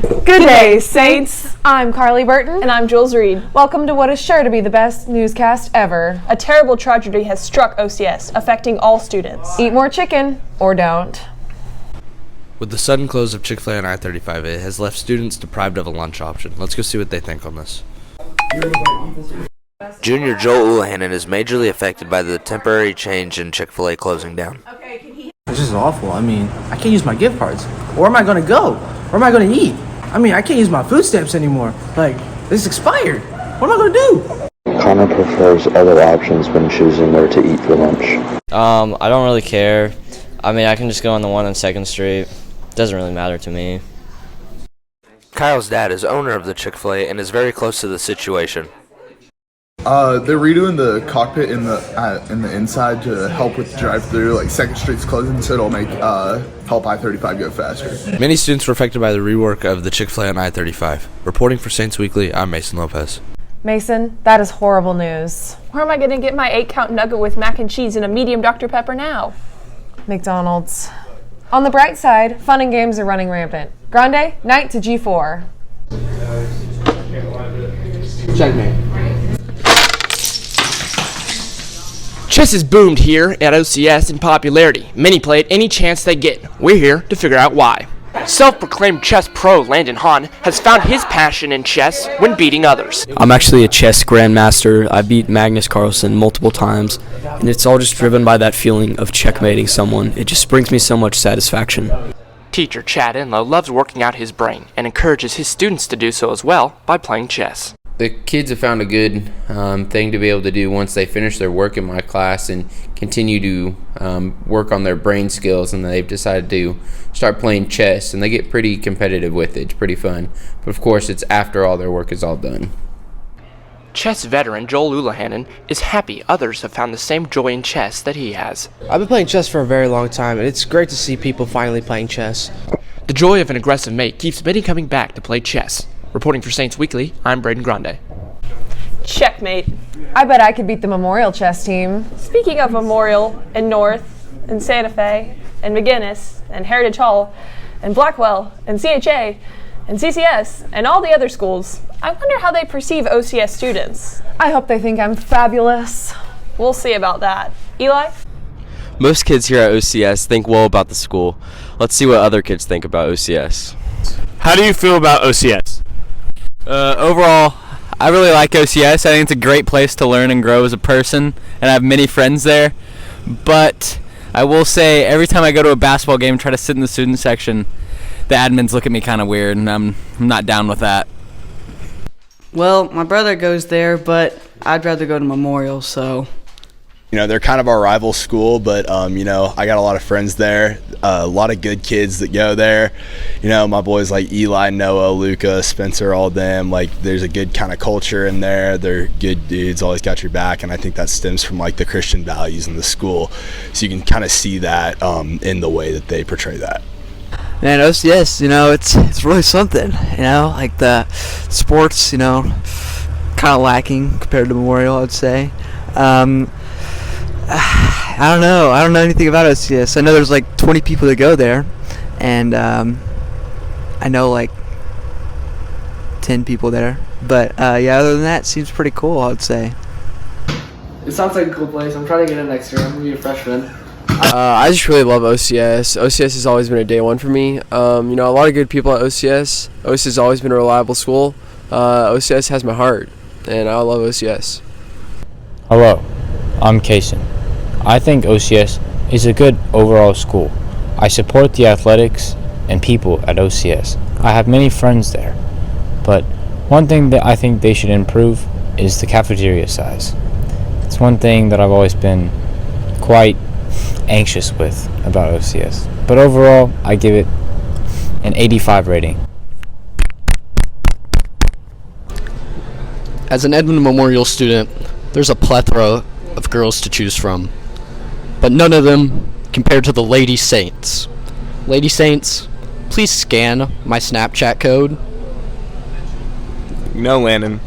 Good day, Saints. I'm Carly Burton. And I'm Jules Reed. Welcome to what is sure to be the best newscast ever. A terrible tragedy has struck OCS, affecting all students. Eat more chicken, or don't. With the sudden close of Chick-fil-A on I-35, it has left students deprived of a lunch option. Let's go see what they think on this. Junior Joel Ulahanen is majorly affected by the temporary change in Chick-fil-A closing down. This is awful. I mean, I can't use my gift cards. Where am I going to go? Where am I going to eat? I mean, I can't use my food stamps anymore. Like, this is expired. What am I going to do? Connor prefers other options when choosing where to eat for lunch. I don't really care. I mean, I can just go on the one on 2nd Street. Doesn't really matter to me. Kyle's dad is owner of the Chick-fil-A and is very close to the situation. They're redoing the cockpit in the inside to help with the drive-through. Like 2nd Street's closing, so it'll make help I-35 go faster. Many students were affected by the rework of the Chick-fil-A on I-35. Reporting for SaintsWeekly, I'm Mason Lopez. Mason, that is horrible news. Where am I going to get my 8-count nugget with mac and cheese and a medium Dr. Pepper now? McDonald's. On the bright side, fun and games are running rampant. Grande, knight to G4. Checkmate. Chess has boomed here at OCS in popularity. Many play it any chance they get. We're here to figure out why. Self-proclaimed chess pro Landon Hahn has found his passion in chess when beating others. I'm actually a chess grandmaster. I beat Magnus Carlsen multiple times, and it's all just driven by that feeling of checkmating someone. It just brings me so much satisfaction. Teacher Chad Enlow loves working out his brain and encourages his students to do so as well by playing chess. The kids have found a good thing to be able to do once they finish their work in my class and continue to work on their brain skills, and they've decided to start playing chess, and they get pretty competitive with it. It's pretty fun. But of course, it's after all their work is all done. Chess veteran Joel Ulahanen is happy others have found the same joy in chess that he has. I've been playing chess for a very long time, and it's great to see people finally playing chess. The joy of an aggressive mate keeps many coming back to play chess. Reporting for SaintsWeekly, I'm Braden Grande. Checkmate. I bet I could beat the Memorial chess team. Speaking of Memorial and North and Santa Fe and McGinnis and Heritage Hall and Blackwell and CHA and CCS and all the other schools, I wonder how they perceive OCS students. I hope they think I'm fabulous. We'll see about that. Eli? Most kids here at OCS think well about the school. Let's see what other kids think about OCS. How do you feel about OCS? Overall, I really like OCS. I think it's a great place to learn and grow as a person, and I have many friends there. But I will say, every time I go to a basketball game and try to sit in the student section, the admins look at me kind of weird, and I'm not down with that. Well, my brother goes there, but I'd rather go to Memorial, so... You know, they're kind of our rival school, but, you know, I got a lot of friends there, a lot of good kids that go there. You know, my boys like Eli, Noah, Luca, Spencer, all them. Like, there's a good kind of culture in there. They're good dudes, always got your back, and I think that stems from, like, the Christian values in the school. So you can kind of see that in the way that they portray that. Man, OCS, you know, it's really something, you know, like the sports, you know, kind of lacking compared to Memorial, I'd say. I don't know anything about OCS. I know there's like 20 people that go there, and I know like 10 people there, but yeah, other than that, it seems pretty cool, I'd say. It sounds like a cool place. I'm trying to get in next year. I'm going to be a freshman. I just really love OCS. OCS has always been a day one for me. You know, a lot of good people at OCS. OCS has always been a reliable school. OCS has my heart, and I love OCS. Hello, I'm Kason. I think OCS is a good overall school. I support the athletics and people at OCS. I have many friends there, but one thing that I think they should improve is the cafeteria size. It's one thing that I've always been quite anxious with about OCS, but overall I give it an 85 rating. As an Edmond Memorial student, there's a plethora of girls to choose from, but none of them compared to the Lady Saints. Lady Saints, please scan my Snapchat code. No, Landon.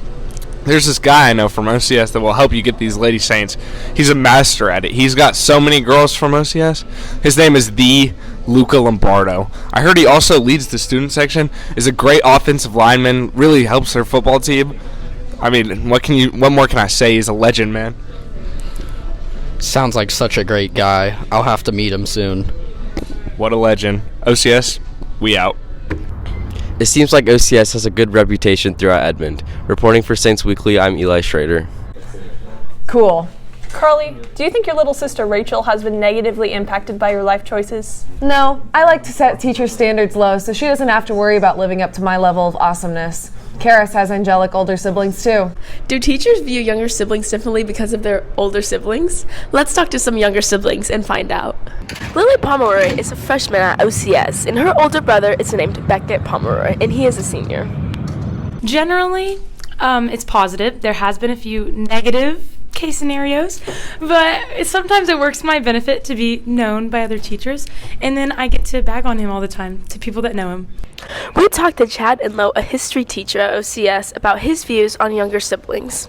There's this guy I know from OCS that will help you get these Lady Saints. He's a master at it. He's got so many girls from OCS. His name is the Luca Lombardo. I heard he also leads the student section, is a great offensive lineman, really helps their football team. I mean, what more can I say? He's a legend, man. Sounds like such a great guy. I'll have to meet him soon. What a legend. OCS, we out. It seems like OCS has a good reputation throughout Edmond. Reporting for SaintsWeekly, I'm Eli Schrader. Cool. Carly, do you think your little sister Rachel has been negatively impacted by your life choices? No, I like to set teacher standards low so she doesn't have to worry about living up to my level of awesomeness. Karis has angelic older siblings too. Do teachers view younger siblings differently because of their older siblings? Let's talk to some younger siblings and find out. Lily Pomeroy is a freshman at OCS, and her older brother is named Beckett Pomeroy, and he is a senior. Generally, it's positive. There has been a few negative case scenarios, but sometimes it works to my benefit to be known by other teachers, and then I get to bag on him all the time to people that know him. We talked to Chad Enlow, a history teacher at OCS, about his views on younger siblings.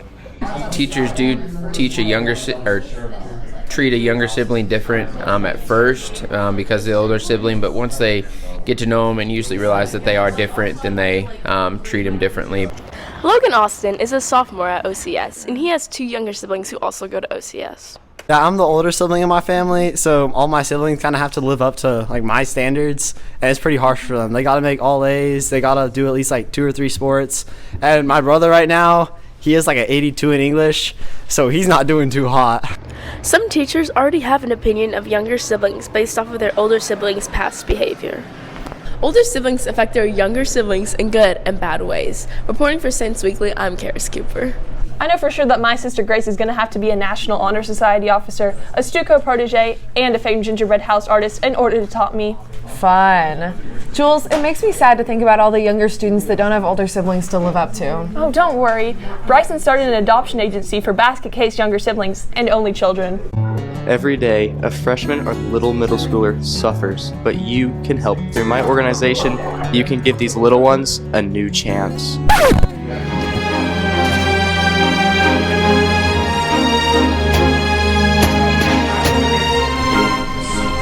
Teachers do teach treat a younger sibling different at first because of the older sibling, but once they get to know them and usually realize that they are different, then they treat them differently. Logan Austin is a sophomore at OCS, and he has two younger siblings who also go to OCS. Yeah, I'm the older sibling in my family, so all my siblings kind of have to live up to like my standards, and it's pretty harsh for them. They got to make all A's, they got to do at least like 2 or 3 sports, and my brother right now, he is like an 82 in English, so he's not doing too hot. Some teachers already have an opinion of younger siblings based off of their older siblings' past behavior. Older siblings affect their younger siblings in good and bad ways. Reporting for SaintsWeekly, I'm Karis Cooper. I know for sure that my sister Grace is going to have to be a National Honor Society officer, a Stuco protege, and a famed gingerbread house artist in order to top me. Fun. Jules, it makes me sad to think about all the younger students that don't have older siblings to live up to. Oh, don't worry. Bryson started an adoption agency for basket case younger siblings and only children. Every day, a freshman or little middle schooler suffers, but you can help. Through my organization, you can give these little ones a new chance.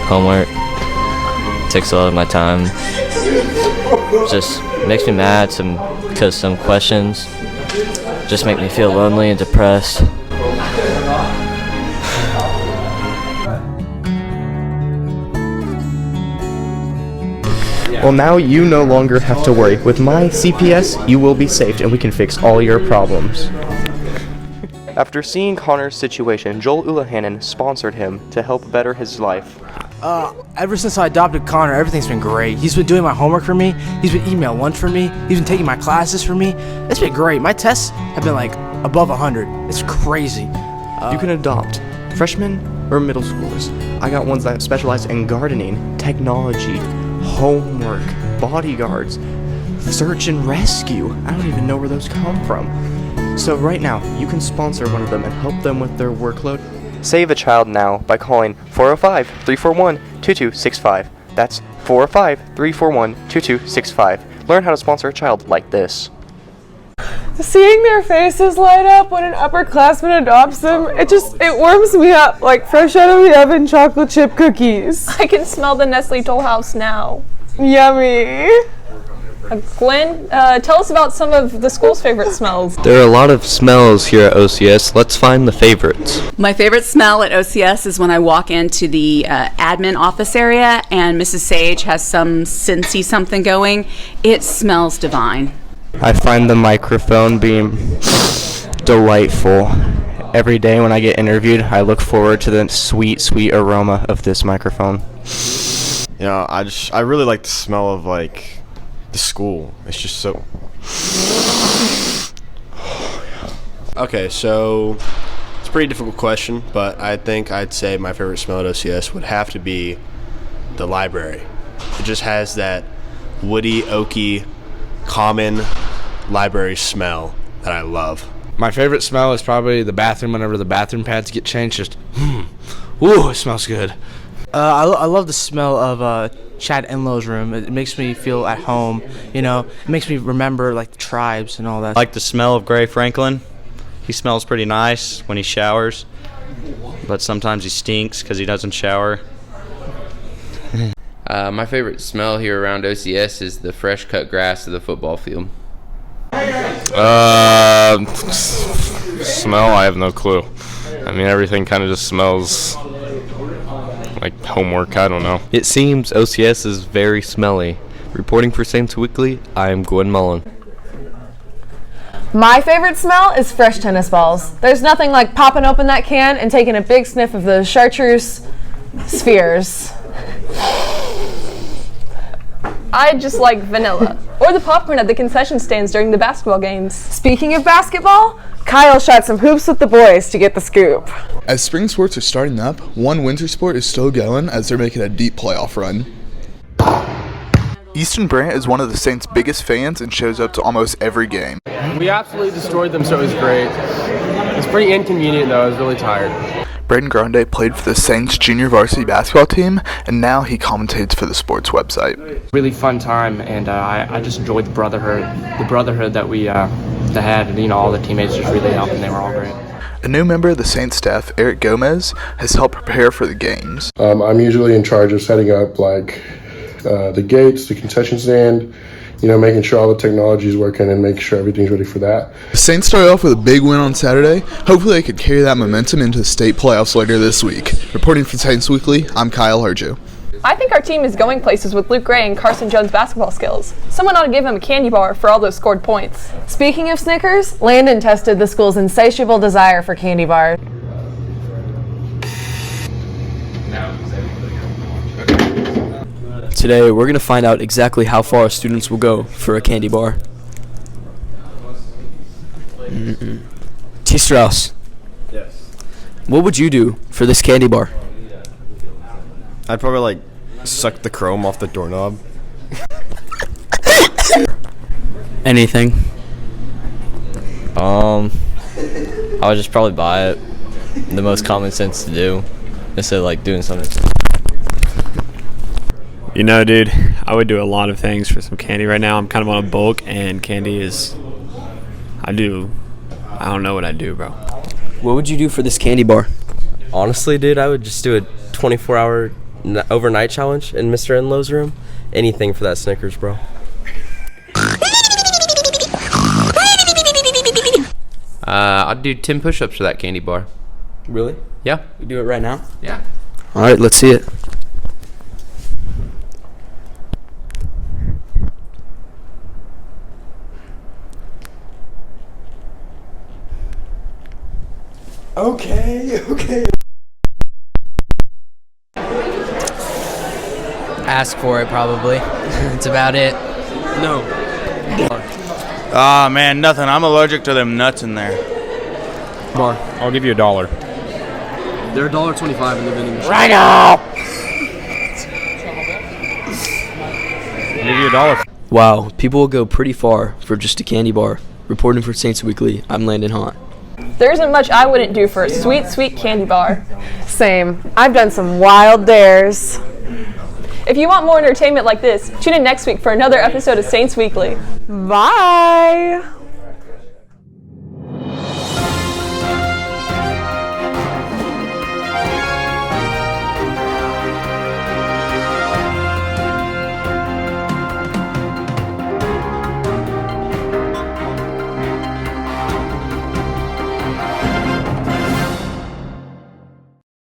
Homework takes a lot of my time. Just makes me mad because some questions just make me feel lonely and depressed. Well, now you no longer have to worry. With my CPS, you will be saved and we can fix all your problems. After seeing Connor's situation, Joel Ulahanen sponsored him to help better his life. Ever since I adopted Connor, everything's been great. He's been doing my homework for me. He's been eating my lunch for me. He's been taking my classes for me. It's been great. My tests have been like above 100. It's crazy. You can adopt freshmen or middle schoolers. I got ones that specialize in gardening, technology, homework, bodyguards, search and rescue. I don't even know where those come from. So right now, you can sponsor one of them and help them with their workload. Save a child now by calling 405-341-2265. That's 405-341-2265. Learn how to sponsor a child like this. Seeing their faces light up when an upperclassman adopts them, it warms me up like fresh out of the oven chocolate chip cookies. I can smell the Nestle Toll House now. Yummy. Gwen, tell us about some of the school's favorite smells. There are a lot of smells here at OCS. Let's find the favorites. My favorite smell at OCS is when I walk into the admin office area and Mrs. Sage has some Scentsy something going. It smells divine. I find the microphone being delightful. Every day when I get interviewed, I look forward to the sweet, sweet aroma of this microphone. You know, I really like the smell of like the school. It's just so. Okay, so it's a pretty difficult question, but I think I'd say my favorite smell at OCS would have to be the library. It just has that woody, oaky, common library smell that I love. My favorite smell is probably the bathroom whenever the bathroom pads get changed. Just, ooh, it smells good. I love the smell of Chad Enlow's room. It makes me feel at home, you know. It makes me remember like the tribes and all that. Like the smell of Gray Franklin. He smells pretty nice when he showers, but sometimes he stinks because he doesn't shower. My favorite smell here around OCS is the fresh cut grass of the football field. Smell, I have no clue. I mean, everything kind of just smells like homework. I don't know. It seems OCS is very smelly. Reporting for Saints Weekly, I am Gwen Mullen. My favorite smell is fresh tennis balls. There's nothing like popping open that can and taking a big sniff of those chartreuse spheres. I just like vanilla. Or the popcorn at the concession stands during the basketball games. Speaking of basketball, Kyle shot some hoops with the boys to get the scoop. As spring sports are starting up, one winter sport is still going as they're making a deep playoff run. Easton Brant is one of the Saints' biggest fans and shows up to almost every game. We absolutely destroyed them, so it was great. It's pretty inconvenient, though. I was really tired. Braden Grande played for the Saints junior varsity basketball team, and now he commentates for the sports website. Really fun time, and I just enjoyed the brotherhood that we had, and all the teammates just really helped, and they were all great. A new member of the Saints staff, Eric Gomez, has helped prepare for the games. I'm usually in charge of setting up the gates, the concession stand, making sure all the technology is working and making sure everything's ready for that. The Saints started off with a big win on Saturday. Hopefully they could carry that momentum into the state playoffs later this week. Reporting for Saints Weekly, I'm Kyle Harjo. I think our team is going places with Luke Gray and Carson Jones' basketball skills. Someone ought to give him a candy bar for all those scored points. Speaking of Snickers, Landon tested the school's insatiable desire for candy bars. Today, we're going to find out exactly how far students will go for a candy bar. T. Strauss. Yes. What would you do for this candy bar? I'd probably suck the chrome off the doorknob. Anything. I would just probably buy it. The most common sense to do instead of doing something. Dude, I would do a lot of things for some candy right now. I'm kind of on a bulk, and candy is, I don't know what I'd do, bro. What would you do for this candy bar? Honestly, dude, I would just do a 24-hour overnight challenge in Mr. Enlow's room. Anything for that Snickers, bro. I'd do 10 push-ups for that candy bar. Really? Yeah. We do it right now? Yeah. All right, let's see it. Okay. Ask for it, probably. That's about it. No. Ah, man, nothing. I'm allergic to them nuts in there. Bar. I'll give you $1. They're $1.25 in the vending machine. Right now! I'll give you $1. Wow, people will go pretty far for just a candy bar. Reporting for Saints Weekly, I'm Landon Haunt. There isn't much I wouldn't do for a sweet, sweet candy bar. Same. I've done some wild dares. If you want more entertainment like this, tune in next week for another episode of Saints Weekly. Bye!